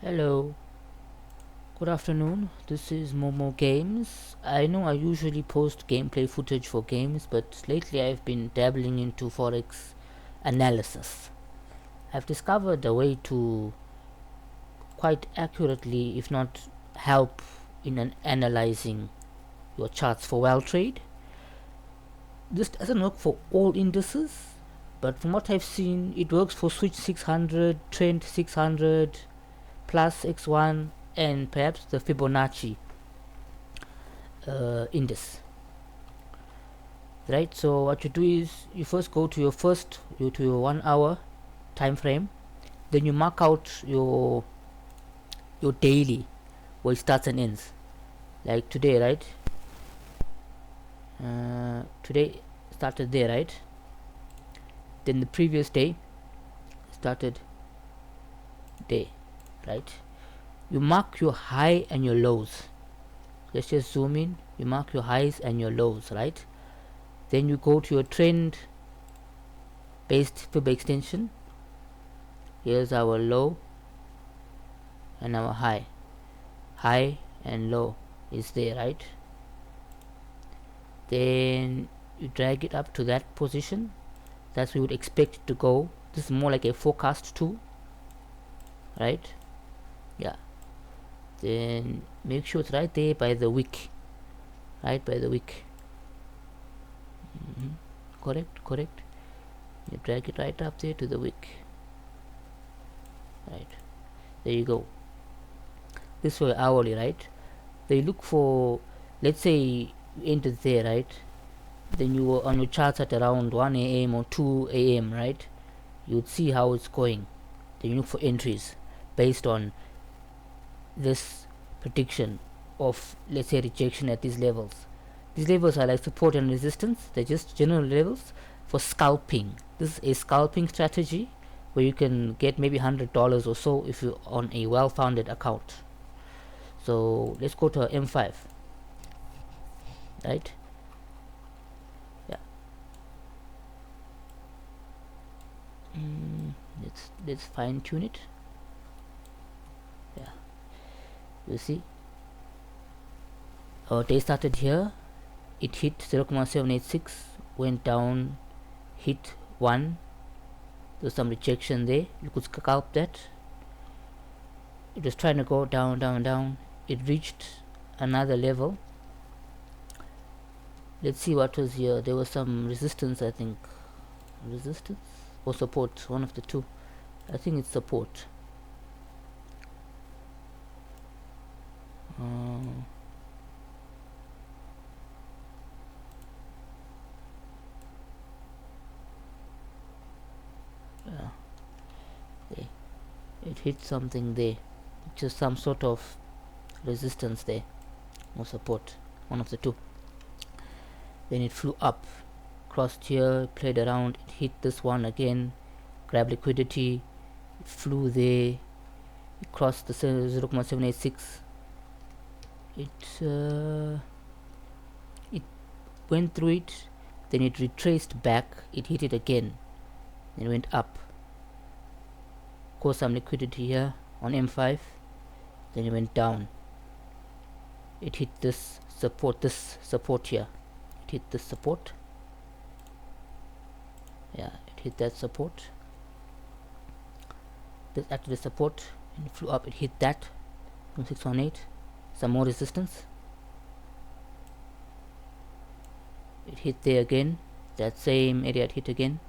Hello, good afternoon. This is Momo Games. I know I usually post gameplay footage for games, but lately I've been dabbling into forex analysis. I've discovered a way to quite accurately, if not help in analyzing your charts for weltrade. This doesn't work for all indices, but from what I've seen, it works for Switch 600, Trend 600, Plus X1, and perhaps the Fibonacci index. Right, so what you do is you first go to your 1 hour time frame, then you mark out your daily where it starts and ends, like today, right? Today started there, right? Then the previous day started day, right? You mark your high and your lows. Let's just zoom in. You mark your highs and your lows, right? Then you go to your trend based Fib extension. Here's our low and our high. High and low is there, right? Then you drag it up to that position. That's where you would expect it to go. This is more like a forecast tool, right? Yeah. Then make sure it's right there by the wick, right by the wick. Correct. You drag it right up there to the wick, right? There you go. This way hourly, right? They look for, let's say you entered there, right? Then you were on your charts at around 1 a.m. or 2 a.m., right? You would see how it's going. Then you look for entries based on this prediction of, let's say, rejection at these levels. These levels are like support and resistance. They're just general levels for scalping. This is a scalping strategy where you can get maybe $100 or so if you're on a well-founded account. So let's go to M5, right? Yeah. Let's fine tune it. Yeah. You see, our day started here. It hit 0.786, went down, hit 1. There's some rejection there. You could scalp that. It was trying to go down. It reached another level. Let's see what was here. There was some resistance, I think. Resistance or support, one of the two. I think it's support. Yeah, it hit something there, just some sort of resistance there or support, one of the two. Then it flew up, crossed here, played around, it hit this one again, grabbed liquidity, it flew there, it crossed the 0.786. It went through it, then it retraced back, it hit it again, then it went up, caused some liquidity here on M5, then it went down. It hit this support here. It hit this support. Yeah, it hit that support. This after the support, and it flew up. It hit that from 618. Some more resistance. It hit there again. That same area it hit again.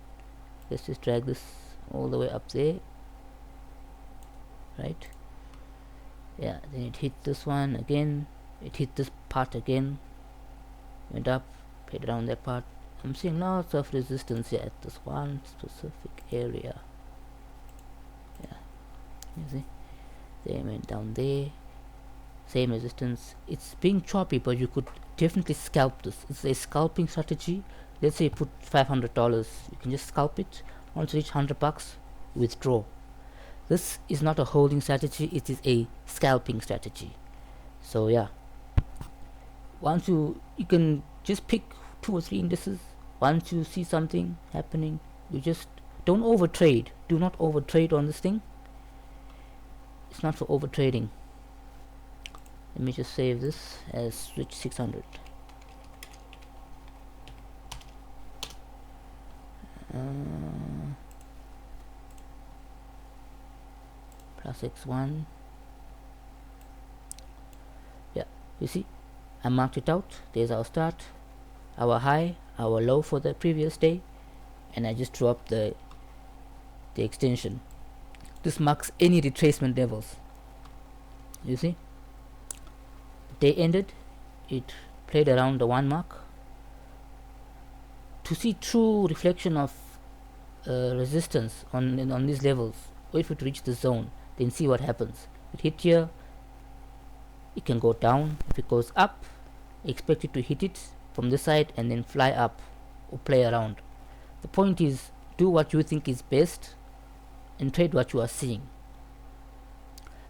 Let's just drag this all the way up there. Right? Yeah, then it hit this one again. It hit this part again. Went up, played around that part. I'm seeing lots of resistance here at this one specific area. Yeah, you see? They went down there. Same resistance. It's being choppy, but you could definitely scalp this. It's a scalping strategy. Let's say you put $500. You can just scalp it. Once you reach $100, withdraw. This is not a holding strategy. It is a scalping strategy. So yeah. Once you can just pick 2 or 3 indices. Once you see something happening, you just don't overtrade. Do not overtrade on this thing. it's not for over trading. Let me just save this as switch 600. Plus x1. Yeah, you see, I marked it out. There's our start, our high, our low for the previous day, and I just drew up the extension. This marks any retracement levels. You see, day ended, it played around the 1 mark. To see true reflection of resistance on these levels, wait for it to reach the zone, then see what happens. If it hit here, it can go down. If it goes up, expect it to hit it from this side and then fly up or play around. The point is, do what you think is best and trade what you are seeing.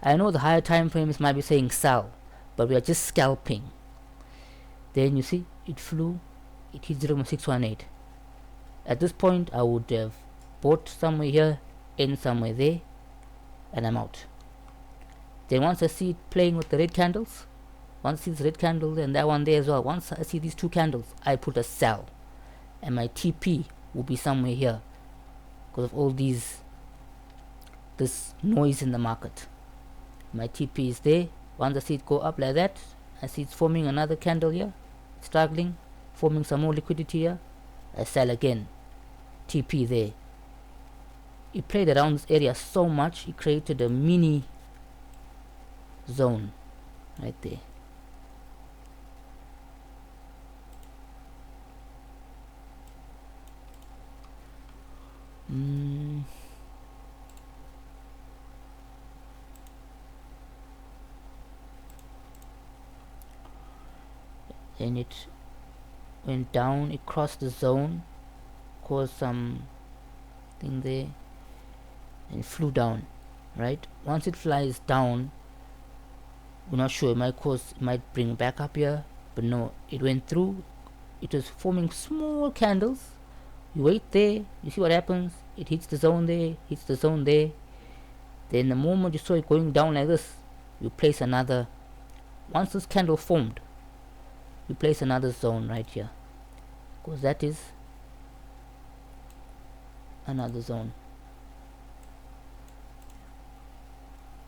I know the higher time frames might be saying sell, but we are just scalping. Then you see, it flew, it hit 0.618. At this point, I would have bought somewhere here, end somewhere there, and I'm out. Then once I see it playing with the red candles, once I see this red candle and that one there as well, once I see these two candles, I put a sell, and my TP will be somewhere here because of all this noise in the market. My TP is there. Once I see it go up like that, I see it's forming another candle here, struggling, forming some more liquidity here, I sell again. TP there. It played around this area so much, it created a mini zone right there. Then it went down, it crossed the zone, caused some thing there, and flew down, right? Once it flies down, we're not sure, it might bring back up here, but no, it went through. It was forming small candles. You wait there, you see what happens. It hits the zone there, hits the zone there. Then the moment you saw it going down like this, you place another. Once this candle formed, you place another zone right here, because that is another zone.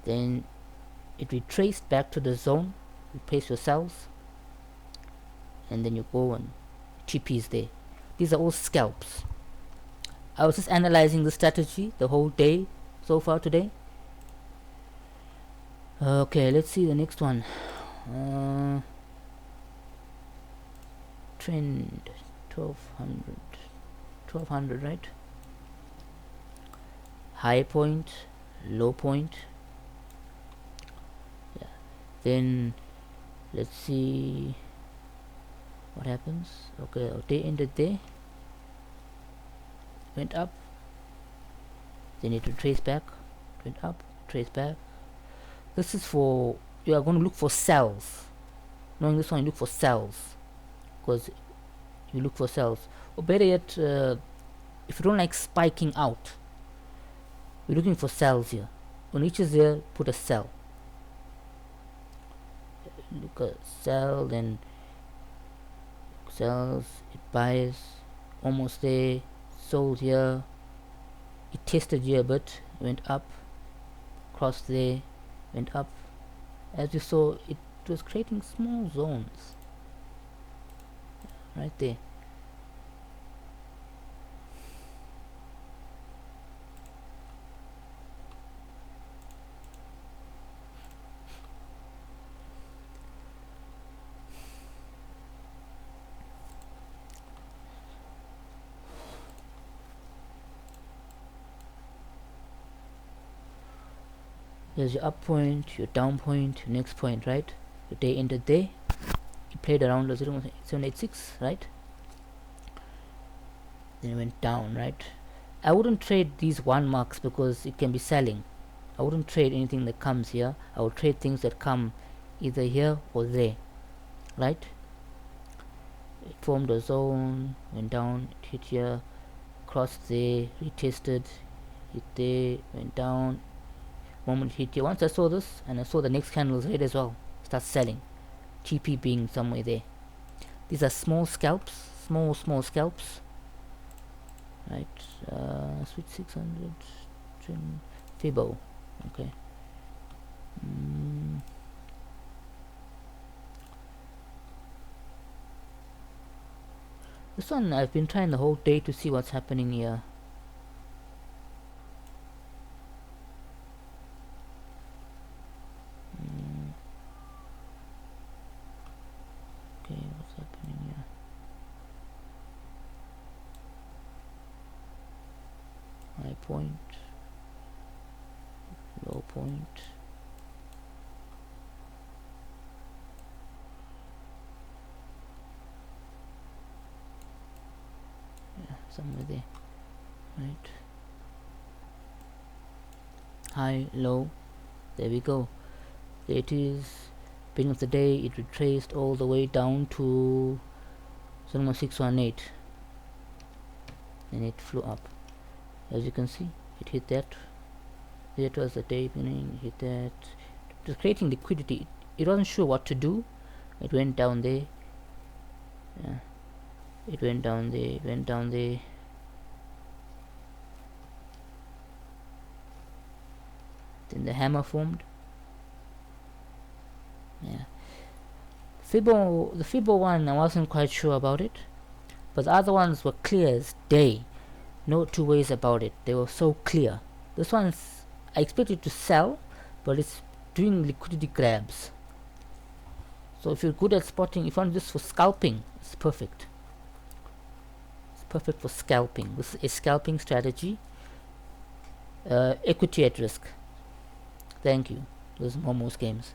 Then it retraced back to the zone. You place your cells, and then you go and TPs there. These are all scalps. I was just analyzing the strategy the whole day so far today. Okay, let's see the next one. Trend 1200, right? High point, low point. Yeah. Then let's see what happens. Okay, our day ended there, went up, then it retrace back, went up, trace back. This is for, you are going to look for cells. Knowing this one, you look for cells, because you look for cells. Or better yet, if you don't like spiking out, you're looking for cells here. When each is there, put a cell. Look at cell, then cells, it buys, almost there, sold here, it tested here a bit, went up, crossed there, went up. As you saw, it was creating small zones right there. Here's your up point, your down point, your next point, right? Your day ended there. You played around the 0.786, right? Then it went down, right? I wouldn't trade these 1 marks because it can be selling. I wouldn't trade anything that comes here. I would trade things that come either here or there, right? It formed a zone, went down, it hit here, crossed there, retested, hit there, went down, moment hit here. Once I saw this, and I saw the next candle's red as well, start selling. TP being somewhere there. These are small scalps, small scalps. Right, switch 600, trim, Fibo, okay. This one I've been trying the whole day to see what's happening here. Okay, what's happening here? High point, low point. Yeah, somewhere there. Right. High, low. There we go. There it is. Beginning of the day, it retraced all the way down to 618, and it flew up. As you can see, it hit that. That was the day beginning. Hit that. It was creating liquidity. It wasn't sure what to do. It went down there. Yeah. It went down there. It went down there. Then the hammer formed. Yeah. The Fibo one, I wasn't quite sure about it, but the other ones were clear as day. No two ways about it. They were so clear. This one's, I expected to sell, but it's doing liquidity grabs. So if you're good at spotting, if you want this for scalping, it's perfect. It's perfect for scalping. This is a scalping strategy. Equity at risk. Thank you. Those are Momo's games.